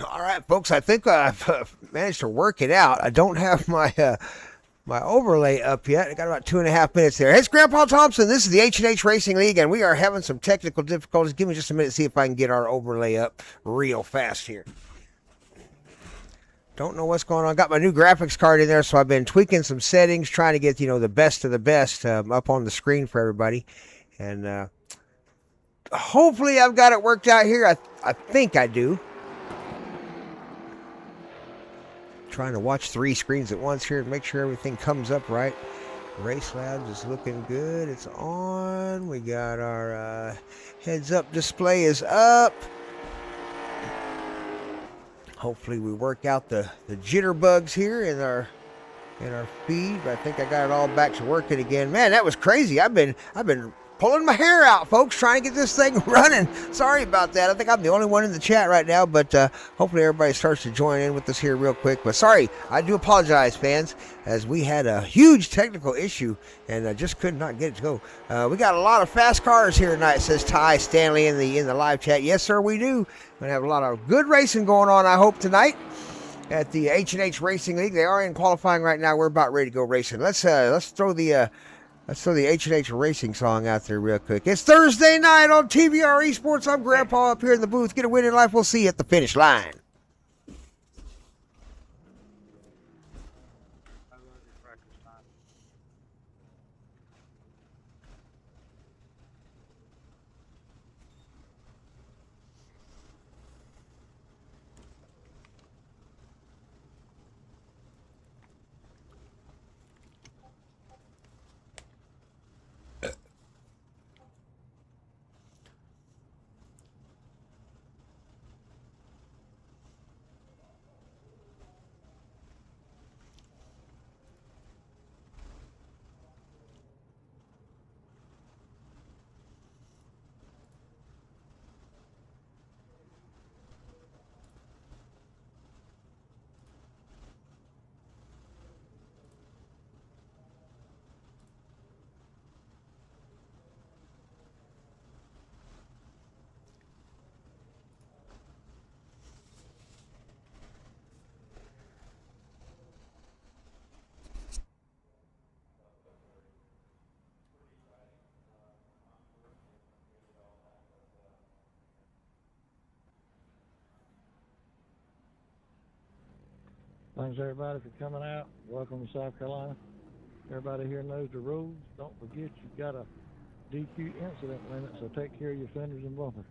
All right, folks. I think I've managed to work it out. I don't have my overlay up yet. I got about 2.5 minutes there. Hey, it's Grandpa Thompson. This is the H&H Racing League, and we are having some technical difficulties. Give me just a minute to see if I can get our overlay up real fast here. Don't know what's going on. Got my new graphics card in there, so I've been tweaking some settings, trying to get the best of the best up on the screen for everybody, and hopefully I've got it worked out here. I think I do. Trying to watch 3 screens at once here and make sure everything comes up right. Race Labs is looking good. It's on. We got our heads up display is up. Hopefully we work out the jitterbugs here in our feed. But I think I got it all back to working again. Man, that was crazy. I've been pulling my hair out, folks, trying to get this thing running. Sorry about that. I think I'm the only one in the chat right now, but hopefully everybody starts to join in with us here real quick. But sorry, I do apologize, fans, as we had a huge technical issue and I just could not get it to go. We got a lot of fast cars here tonight, says Ty Stanley in the live chat. Yes, sir, we do. We're going to have a lot of good racing going on, I hope, tonight at the H&H Racing League. They are in qualifying right now. We're about ready to go racing. Let's throw the H&H Racing song out there real quick. It's Thursday night on TVR Esports. I'm Grandpa up here in the booth. Get a win in life. We'll see you at the finish line. Thanks everybody for coming out. Welcome to South Carolina. Everybody here knows the rules. Don't forget you've got a DQ incident limit, so take care of your fenders and bumper.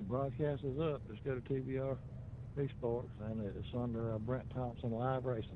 Broadcast is up. Just go to TVR Esports, and it's under Brent Thompson Live Racing.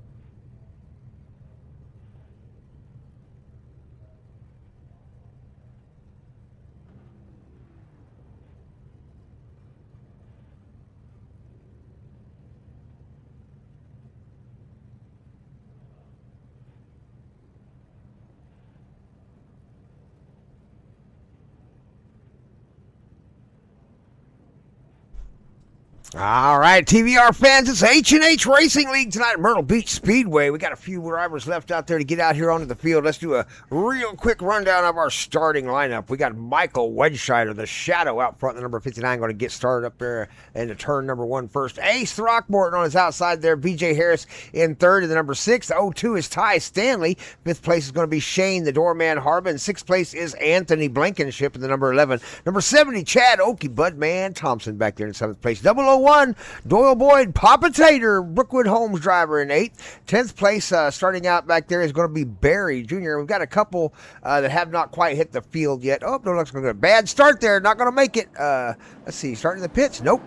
All right, TVR fans, it's H&H Racing League tonight at Myrtle Beach Speedway. We got a few drivers left out there to get out here onto the field. Let's do a real quick rundown of our starting lineup. We got Michael Wedgescheider, the Shadow, out front, the number 59, going to get started up there into turn number 1 first. Ace Throckmorton on his outside there. BJ Harris in third, and the number 6. The 02 is Ty Stanley. 5th place is going to be Shane, the Doorman Harbin. 6th place is Anthony Blankenship in the number 11. Number 70, Chad Oakey, Budman Thompson back there in 7th place. 001 101, Doyle Boyd, Papa Tater, Brookwood Holmes driver in 8th. 10th place, starting out back there, is going to be Barry Jr. We've got a couple that have not quite hit the field yet. Oh, no, looks good. Bad start there. Not going to make it. Let's see. Starting the pits. Nope.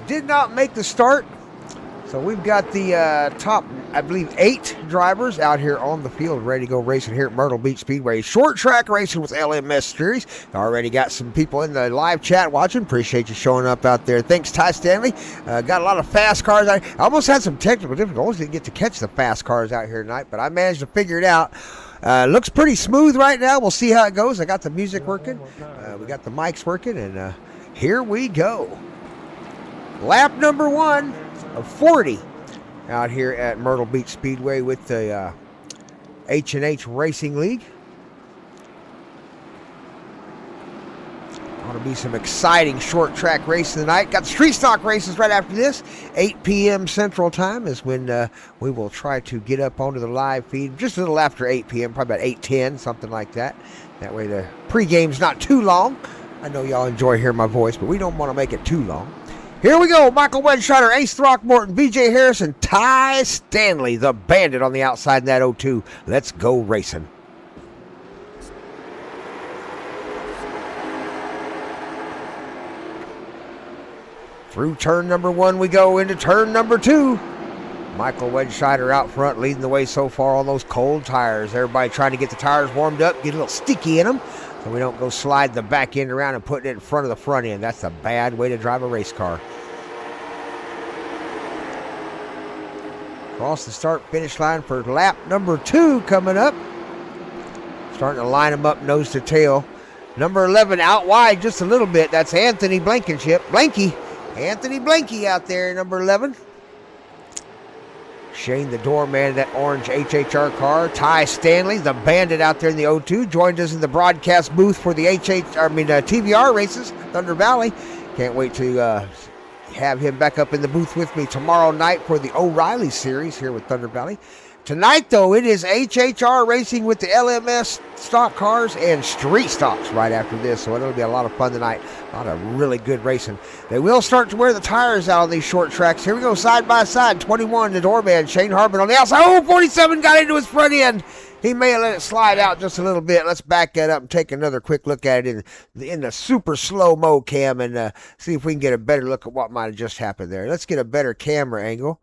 Did not make the start. So we've got the top, I believe, 8 drivers out here on the field ready to go racing here at Myrtle Beach Speedway. Short track racing with LMS Series. Already got some people in the live chat watching. Appreciate you showing up out there. Thanks, Ty Stanley. Got a lot of fast cars. I almost had some technical difficulties. Didn't get to catch the fast cars out here tonight, but I managed to figure it out. Looks pretty smooth right now. We'll see how it goes. I got the music working. We got the mics working, and here we go. Lap number 1 of 40 out here at Myrtle Beach Speedway with the H&H Racing League. Ought to be some exciting short track racing tonight. Got the street stock races right after this. 8 p.m. Central Time is when we will try to get up onto the live feed. Just a little after 8 p.m., probably about 8:10, something like that. That way the pre-game's not too long. I know y'all enjoy hearing my voice, but we don't want to make it too long. Here we go. Michael Wedscheider, Ace Throckmorton, BJ Harrison, Ty Stanley, the Bandit on the outside in that 02. Let's go racing. Through turn number 1 we go into turn number 2. Michael Wedscheider out front leading the way so far on those cold tires. Everybody trying to get the tires warmed up, get a little sticky in them, so we don't go slide the back end around and putting it in front of the front end. That's a bad way to drive a race car. Across the start-finish line for lap number 2 coming up. Starting to line them up nose to tail. Number 11 out wide just a little bit. That's Anthony Blankenship. Anthony Blanky out there, number 11. Shane the doorman in that orange HHR car. Ty Stanley, the Bandit out there in the 02, joined us in the broadcast booth for the TVR races, Thunder Valley. Can't wait to have him back up in the booth with me tomorrow night for the O'Reilly series here with Thunder Valley. Tonight, though, it is HHR racing with the LMS stock cars and street stocks right after this, so it'll be a lot of fun tonight. A lot of really good racing. They will start to wear the tires out on these short tracks. Here we go, side by side. 21, the doorman, Shane Harbin on the outside. Oh, 47 got into his front end. He may have let it slide out just a little bit. Let's back that up and take another quick look at it in the super slow-mo cam and see if we can get a better look at what might have just happened there. Let's get a better camera angle.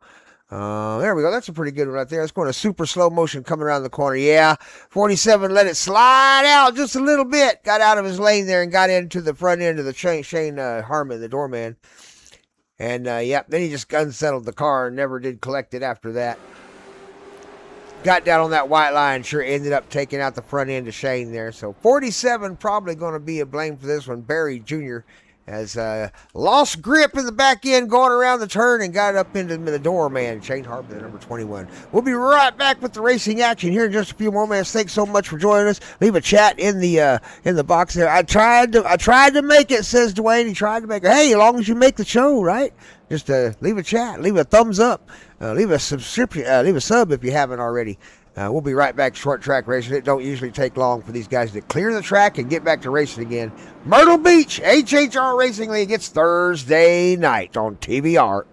There we go. That's a pretty good one right there. It's going to super slow motion coming around the corner. Yeah, 47 let it slide out just a little bit. Got out of his lane there and got into the front end of the Shane Harmon, the doorman. And, then he just unsettled the car and never did collect it after that. Got down on that white line, sure ended up taking out the front end of Shane there. So 47 probably going to be a blame for this one. Barry Jr. has lost grip in the back end going around the turn and got it up into the doorman, Shane Harper, number 21. We'll be right back with the racing action here in just a few more minutes. Thanks so much for joining us. Leave a chat in the box there. I tried to make it, says Dwayne. He tried to make it. Hey, as long as you make the show, right? Just leave a chat, leave a thumbs up, leave a subscription, leave a sub if you haven't already. We'll be right back. Short track racing. It don't usually take long for these guys to clear the track and get back to racing again. Myrtle Beach HHR Racing League. It's Thursday night on TVR.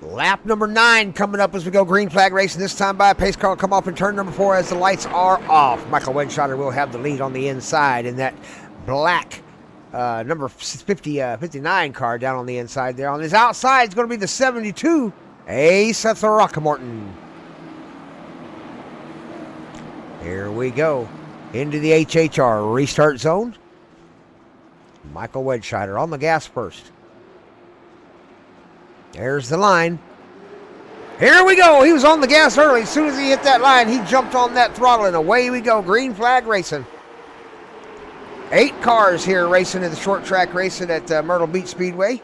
Lap number 9 coming up as we go green flag racing. This time by a pace car will come off in turn number 4 as the lights are off. Michael Wedscheider will have the lead on the inside in that black number 59 car down on the inside there. On his outside is going to be the 72, Ace Throckmorton. Here we go. Into the HHR restart zone. Michael Wedscheider on the gas first. There's the line. Here we go. He was on the gas early. As soon as he hit that line, he jumped on that throttle, and away we go. Green flag racing. 8 cars here racing in the short track racing at Myrtle Beach Speedway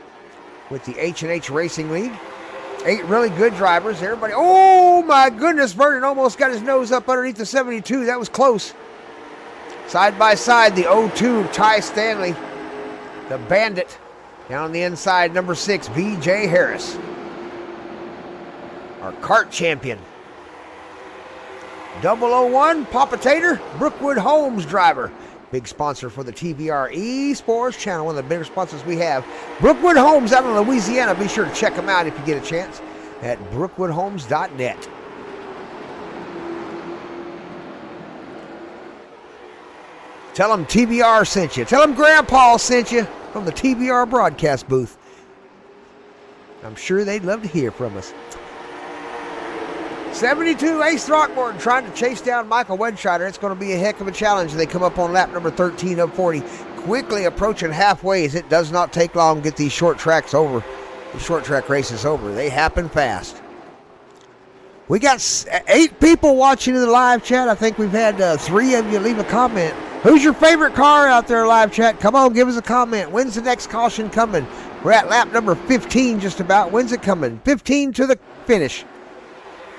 with the H&H Racing League. 8 really good drivers. Everybody, oh my goodness, Vernon almost got his nose up underneath the 72. That was close. Side by side, the 02 Ty Stanley, the Bandit. Down on the inside, number 6, B.J. Harris, our kart champion. 001, Papa Tater, Brookwood Homes driver. Big sponsor for the TVR Esports channel, one of the bigger sponsors we have. Brookwood Homes out in Louisiana. Be sure to check them out if you get a chance at brookwoodhomes.net. Tell them TVR sent you. Tell them Grandpa sent you from the TVR broadcast booth. I'm sure they'd love to hear from us. 72, Ace Throckmorton trying to chase down Michael Wedscheider. It's going to be a heck of a challenge. They come up on lap number 13 of 40. Quickly approaching halfway as it does not take long to get these short tracks over. The short track races over. They happen fast. We got 8 people watching in the live chat. I think we've had 3 of you leave a comment. Who's your favorite car out there, live chat? Come on, give us a comment. When's the next caution coming? We're at lap number 15 just about. When's it coming? 15 to the finish.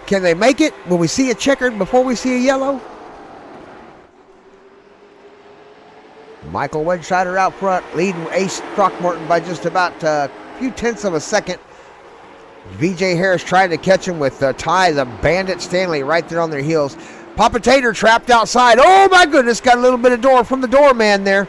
Can they make it? Will we see a checkered before we see a yellow? Michael Wedscheider out front, leading Ace Throckmorton by just about a few tenths of a second. VJ Harris trying to catch him with Ty, the Bandit Stanley, right there on their heels. Papa Tater trapped outside. Oh my goodness, got a little bit of door from the doorman there.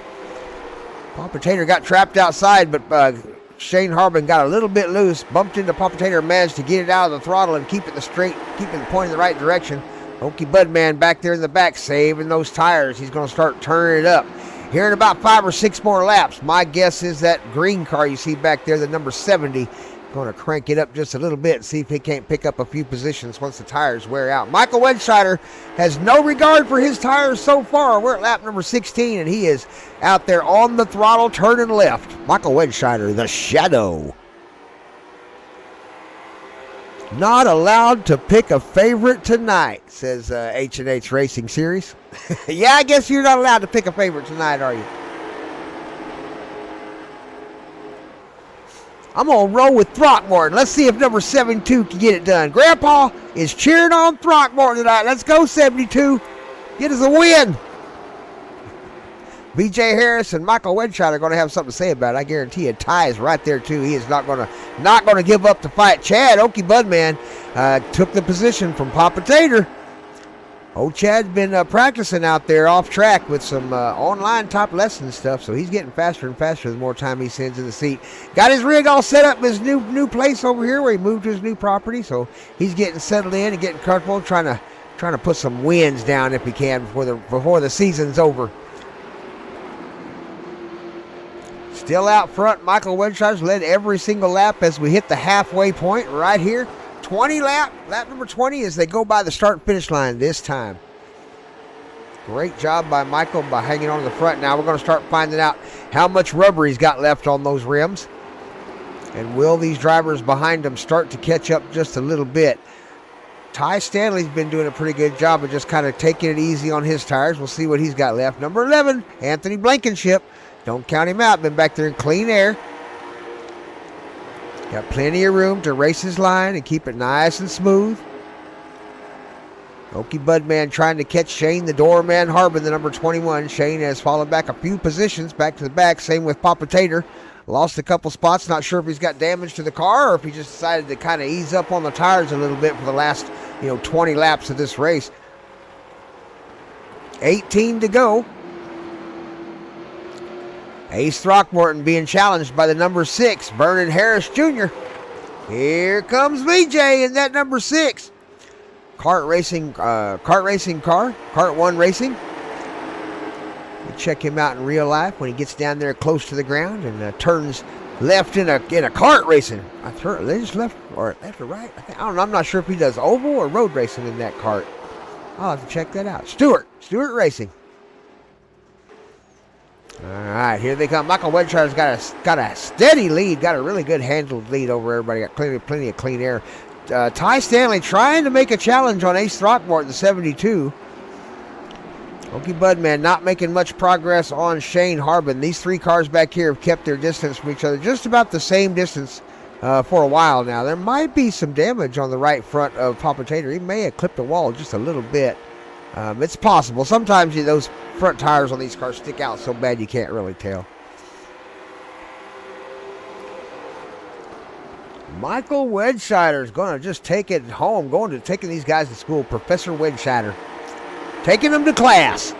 Papa Tater got trapped outside, but Shane Harbin got a little bit loose, bumped into Papa Tater, managed to get it out of the throttle and keep it straight, keeping the point in the right direction. Okie Budman back there in the back, saving those tires. He's going to start turning it up. Here in about 5 or 6 more laps, my guess is that green car you see back there, the number 70, going to crank it up just a little bit and see if he can't pick up a few positions once the tires wear out. Michael Wedscheider has no regard for his tires so far. We're at lap number 16, and he is out there on the throttle, turning left. Michael Wedscheider, the Shadow. Not allowed to pick a favorite tonight, says H&H Racing Series. Yeah, I guess you're not allowed to pick a favorite tonight, are you? I'm going to roll with Throckmorton. Let's see if number 72 can get it done. Grandpa is cheering on Throckmorton tonight. Let's go, 72. Get us a win. B.J. Harris and Michael Wedscheider are going to have something to say about it. I guarantee you. Ty is right there, too. He is not going to give up the fight. Chad, Okie Budman, took the position from Papa Tater. Old Chad's been practicing out there off track with some online type lesson stuff, so he's getting faster and faster the more time he spends in the seat. Got his rig all set up in his new place over here where he moved to his new property, so he's getting settled in and getting comfortable, trying to put some wins down if he can before the season's over. Still out front, Michael Wedscheider's led every single lap as we hit the halfway point right here. 20 lap number 20 as they go by the start-finish line this time. Great job by Michael by hanging on to the front. Now we're going to start finding out how much rubber he's got left on those rims. And will these drivers behind him start to catch up just a little bit? Ty Stanley's been doing a pretty good job of just kind of taking it easy on his tires. We'll see what he's got left. Number 11, Anthony Blankenship. Don't count him out. Been back there in clean air. Got plenty of room to race his line and keep it nice and smooth. Okie Budman trying to catch Shane, the doorman Harbin, the number 21. Shane has fallen back a few positions back to the back. Same with Papa Tater. Lost a couple spots. Not sure if he's got damage to the car or if he just decided to kind of ease up on the tires a little bit for the last 20 laps of this race. 18 to go. Ace Throckmorton being challenged by the number 6, Vernon Harris Jr. Here comes VJ in that number 6. Kart One Racing. We check him out in real life when he gets down there close to the ground and turns left in a kart racing. They just left or right. I don't know. I'm not sure if he does oval or road racing in that kart. I'll have to check that out. Stewart Racing. All right, here they come. Michael Wedgeshire's got a steady lead, got a really good handled lead over everybody. Got plenty of clean air. Ty Stanley trying to make a challenge on Ace Throckmorton, the 72. Okie Budman not making much progress on Shane Harbin. These three cars back here have kept their distance from each other, just about the same distance for a while now. There might be some damage on the right front of Papa Tater. He may have clipped a wall just a little bit. It's possible. Sometimes those front tires on these cars stick out so bad you can't really tell. Michael Wedgeshider's going to just take it home, taking these guys to school. Professor Wedgeshider. Taking them to class.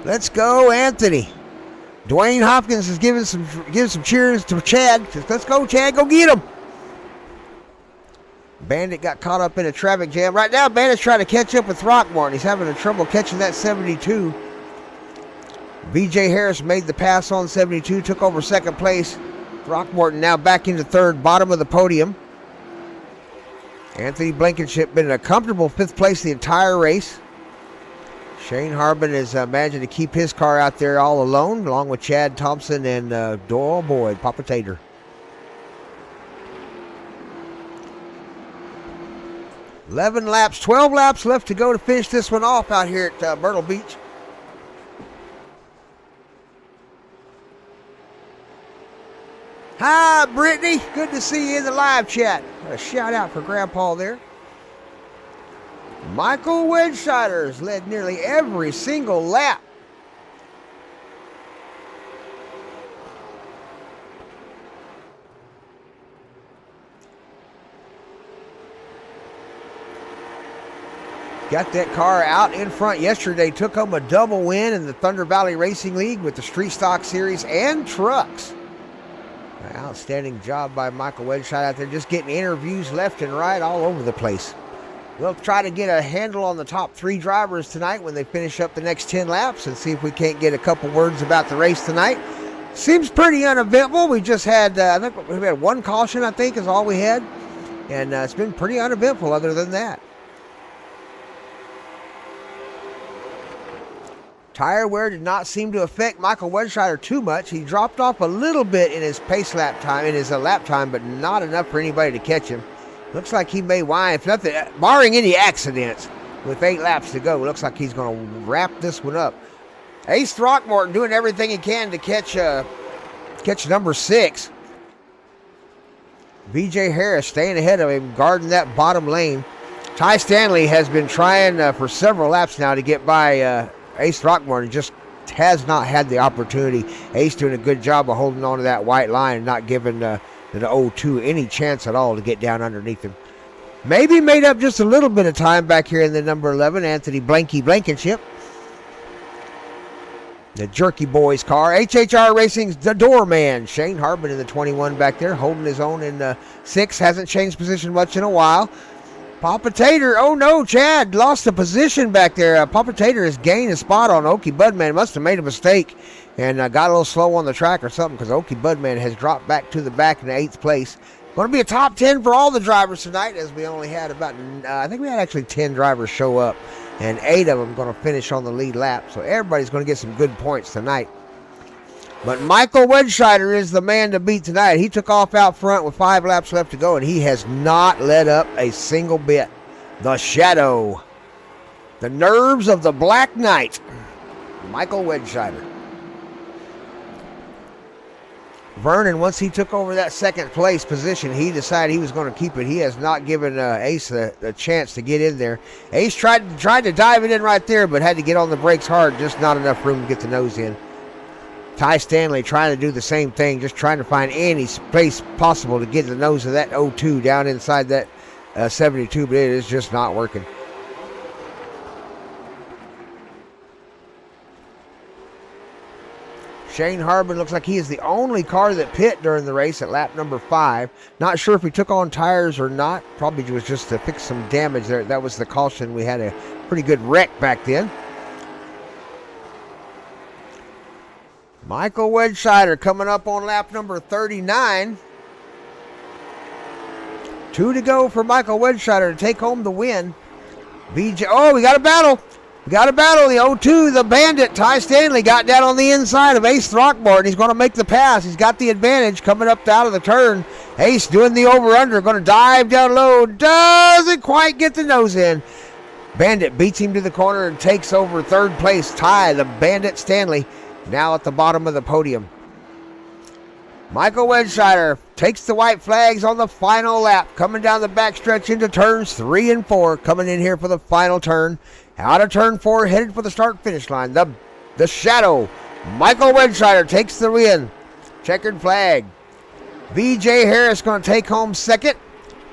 Let's go, Anthony. Dwayne Hopkins is giving some cheers to Chad. Let's go, Chad. Go get him. Bandit got caught up in a traffic jam. Right now, Bandit's trying to catch up with Throckmorton. He's having trouble catching that 72. BJ Harris made the pass on 72, took over second place. Throckmorton now back into third, bottom of the podium. Anthony Blankenship been in a comfortable fifth place the entire race. Shane Harbin has managed to keep his car out there all alone, along with Chad Thompson and Doyle Boyd, Papa Tater. $11 laps, 12 laps left to go to finish this one off out here at Myrtle Beach. Hi, Brittany. Good to see you in the live chat. A shout out for Grandpa there. Michael Wedgeshider's led nearly every single lap. Got that car out in front yesterday. Took home a double win in the Thunder Valley Racing League with the Street Stock Series and trucks. Outstanding job by Michael Wedgeshider out there, just getting interviews left and right all over the place. We'll try to get a handle on the top three drivers tonight when they finish up the next 10 laps and see if we can't get a couple words about the race tonight. Seems pretty uneventful. We just had, I think we had one caution, I think, is all we had. And it's been pretty uneventful other than that. Tire wear did not seem to affect Michael Wedgeshider too much. He dropped off a little bit in his lap time, but not enough for anybody to catch him. Looks like he may whine, if nothing, barring any accidents, with 8 laps to go. Looks like he's going to wrap this one up. Ace Throckmorton doing everything he can to catch number 6. BJ Harris staying ahead of him, guarding that bottom lane. Ty Stanley has been trying for several laps now to get by Ace Throckmorton, just has not had the opportunity. Ace doing a good job of holding on to that white line and not giving the 02 any chance at all to get down underneath him. Maybe made up just a little bit of time back here in the number 11, Anthony Blankenship. The Jerky Boys car. HHR Racing's the doorman. Shane Harbin in the 21 back there, holding his own in 6. Hasn't changed position much in a while. Papa Tater, oh no, Chad lost a position back there. Papa Tater has gained a spot on Okie Budman. Must have made a mistake and got a little slow on the track or something, because Okie Budman has dropped back to the back in the 8th place. Going to be a top 10 for all the drivers tonight, as we only had about, I think we had actually 10 drivers show up, and 8 of them going to finish on the lead lap. So everybody's going to get some good points tonight. But Michael Wedgeshider is the man to beat tonight. He took off out front with 5 laps left to go, and he has not let up a single bit. The Shadow. The nerves of the Black Knight. Michael Wedgeshider. Vernon, once he took over that second place position, he decided he was going to keep it. He has not given Ace a chance to get in there. Ace tried to dive it in right there, but had to get on the brakes hard. Just not enough room to get the nose in. Ty Stanley trying to do the same thing, just trying to find any space possible to get the nose of that 02 down inside that 72, but it is just not working. Shane Harbin looks like he is the only car that pit during the race at lap number 5. Not sure if he took on tires or not. Probably was just to fix some damage there. That was the caution. We had a pretty good wreck back then. Michael Wedgeshider coming up on lap number 39. 2 to go for Michael Wedscheider to take home the win. VJ, oh, we got a battle. We got a battle. The 0-2, the Bandit, Ty Stanley, got down on the inside of Ace Throckmorton. He's going to make the pass. He's got the advantage coming up out of the turn. Ace doing the over-under, going to dive down low. Doesn't quite get the nose in. Bandit beats him to the corner and takes over third place. Ty, the Bandit Stanley, now at the bottom of the podium. Michael Wedscheider takes the white flags on the final lap, coming down the backstretch into turns 3 and 4, coming in here for the final turn. Out of turn 4, headed for the start-finish line. The Shadow, Michael Wedscheider takes the win. Checkered flag. VJ Harris going to take home second.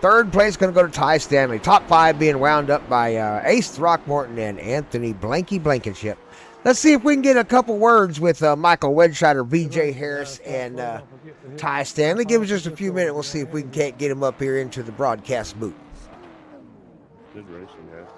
Third place going to go to Ty Stanley. Top 5 being wound up by Ace Throckmorton and Anthony Blankenship. Let's see if we can get a couple words with Michael Wedscheider, VJ Harris, and Ty Stanley. Give us just a few minutes. We'll see if we can't get him up here into the broadcast booth. Good racing, guys.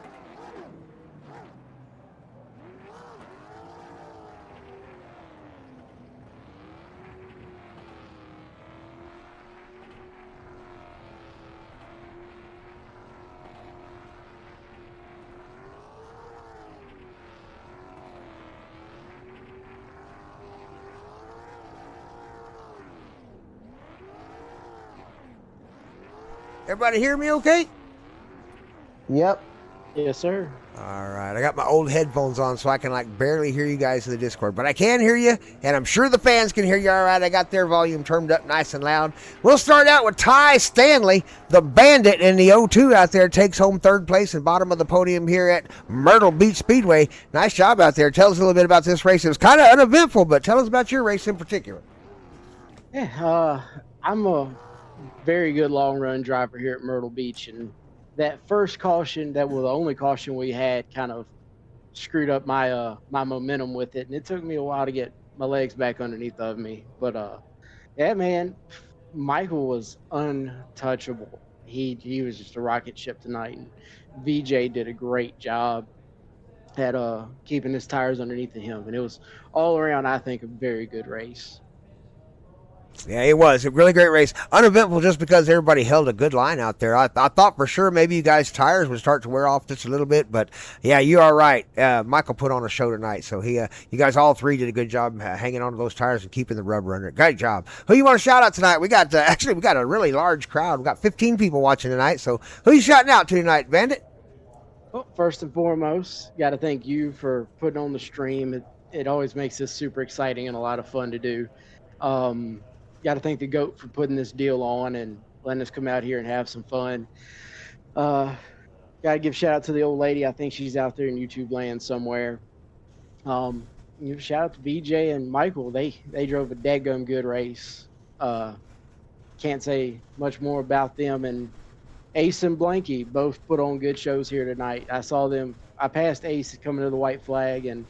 Everybody hear me okay? Yep. Yes, sir. All right. I got my old headphones on so I can barely hear you guys in the Discord. But I can hear you, and I'm sure the fans can hear you all right. I got their volume turned up nice and loud. We'll start out with Ty Stanley, the Bandit in the 0-2 out there, takes home third place and bottom of the podium here at Myrtle Beach Speedway. Nice job out there. Tell us a little bit about this race. It was kind of uneventful, but tell us about your race in particular. Yeah, I'm a very good long run driver here at Myrtle Beach, and that first caution, that was the only caution we had, kind of screwed up my my momentum with it, and it took me a while to get my legs back underneath of me. But yeah, man, Michael was untouchable. He was just a rocket ship tonight, and VJ did a great job at keeping his tires underneath of him, and it was all around, I think, a very good race. Yeah, it was a really great race. Uneventful just because everybody held a good line out there. I thought for sure maybe you guys' tires would start to wear off just a little bit, but yeah, you are right. Michael put on a show tonight, so you guys all three did a good job hanging on to those tires and keeping the rubber under it. Great job. Who you want to shout out tonight? We got actually we got a really large crowd. We got 15 people watching tonight. So who you shouting out to tonight, Bandit? Well, first and foremost, got to thank you for putting on the stream. It always makes this super exciting and a lot of fun to do. Got to thank the GOAT for putting this deal on and letting us come out here and have some fun. Got to give shout out to the old lady. I think she's out there in YouTube land somewhere. Shout out to VJ and Michael. They drove a daggum good race. Can't say much more about them. And Ace and Blanky both put on good shows here tonight. I saw them. I passed Ace coming to the white flag, and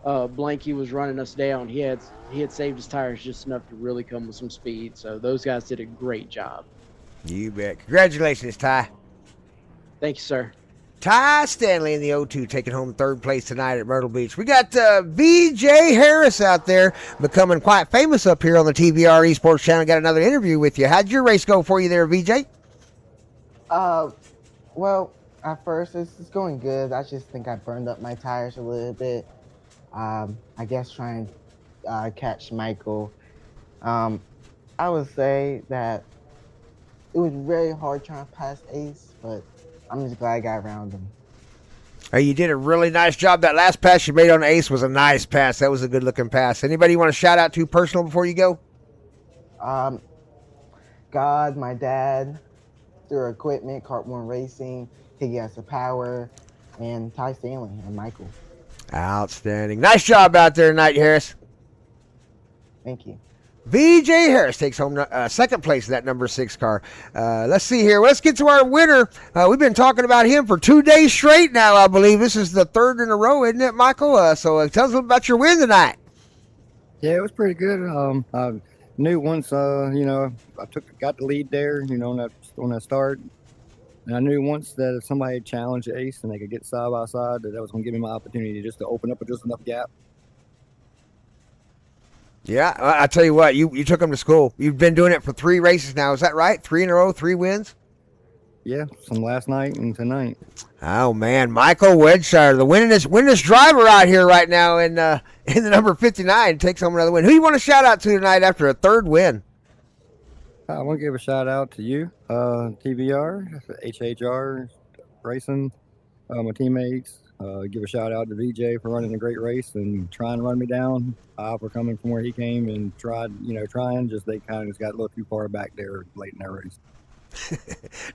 Blanky was running us down. He had saved his tires just enough to really come with some speed. So those guys did a great job. You bet. Congratulations, Ty. Thank you, sir. Ty Stanley in the 0-2 taking home third place tonight at Myrtle Beach. We got VJ Harris out there becoming quite famous up here on the TVR Esports channel. Got another interview with you. How'd your race go for you there, VJ? Well, at first it's going good. I just think I burned up my tires a little bit. I guess trying to catch Michael. I would say that it was very hard trying to pass Ace, but I'm just glad I got around him. Hey, you did a really nice job. That last pass you made on Ace was a nice pass. That was a good-looking pass. Anybody you want to shout out to personal before you go? God, my dad, Through Equipment, Kart One Racing, Higgy Has the Power, and Ty Stanley and Michael. Outstanding. Nice job out there tonight, Harris. Thank you. VJ Harris takes home second place in that number 6 car. Let's see here. Let's get to our winner. We've been talking about him for 2 days straight now, I believe. This is the third in a row, isn't it, Michael? So tell us a little about your win tonight. Yeah, it was pretty good. I knew once, I got the lead there, on that start. And I knew once that if somebody had challenged Ace and they could get side by side, that was going to give me my opportunity just to open up just enough gap. Yeah, I tell you what, you took him to school. You've been doing it for 3 races now. Is that right? 3 in a row, 3 wins? Yeah, some last night and tonight. Oh man, Michael Wedshire, the winningest driver out here right now in the number 59, takes home another win. Who you want to shout out to tonight after a third win? I want to give a shout out to you, TVR, HHR Racing, my teammates. Give a shout out to VJ for running a great race and trying to run me down. For coming from where he came and trying. Just they kind of just got a little too far back there late in that race.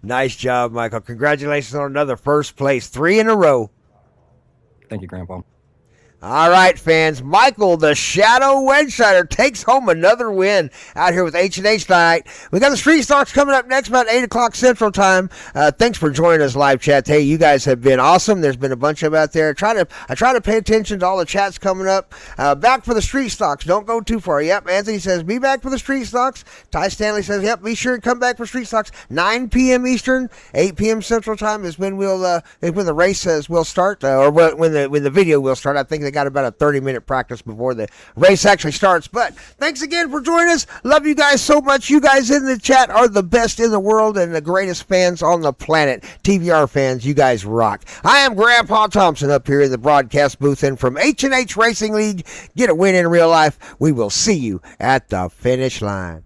Nice job, Michael. Congratulations on another first place, 3 in a row. Thank you, Grandpa. All right, fans. Michael, the Shadow Wedshire, takes home another win out here with H&H tonight. We got the Street Stocks coming up next about 8 o'clock Central Time. Thanks for joining us live chat. Hey, you guys have been awesome. There's been a bunch of them out there. I try to pay attention to all the chats coming up. Back for the Street Stocks. Don't go too far. Yep, Anthony says, be back for the Street Stocks. Ty Stanley says, yep, be sure to come back for Street Stocks. 9 p.m. Eastern, 8 p.m. Central Time is when when the race will start, or when the video will start. I think they got about a 30-minute practice before the race actually starts. But thanks again for joining us. Love you guys so much. You guys in the chat are the best in the world and the greatest fans on the planet. TVR fans, you guys rock. I am Grandpa Thompson up here in the broadcast booth, and from H&H Racing League, get a win in real life. We will see you at the finish line.